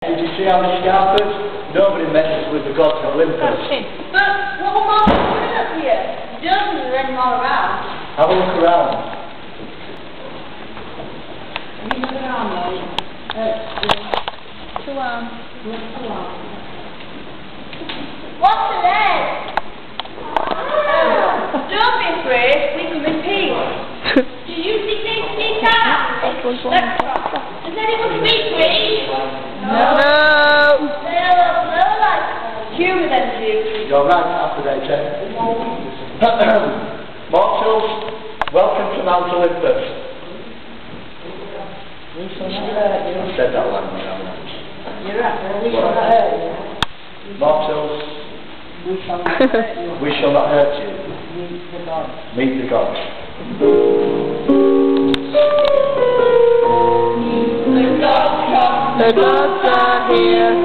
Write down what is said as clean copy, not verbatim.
Did you see how they scampered? Nobody messes with the gods of Olympus. But what will Mark doing up here? He doesn't do any more around. Have a look around. Have you looked around, Lloyd? Two arms. Look two arms. What's the leg? Don't be afraid, we come in peace. Do you think they sneak out? Let's try. Does anyone speak Greek? No. They're like humour then, Duke. You're right, after that, Jen. Mortals, welcome to Mount Olympus. We shall not hurt you. I said that language, haven't I? You're right, we shall not hurt you. Mortals, We shall not hurt you. we shall not hurt you. Meet the gods. Meet the gods. The gods come. The gods are here.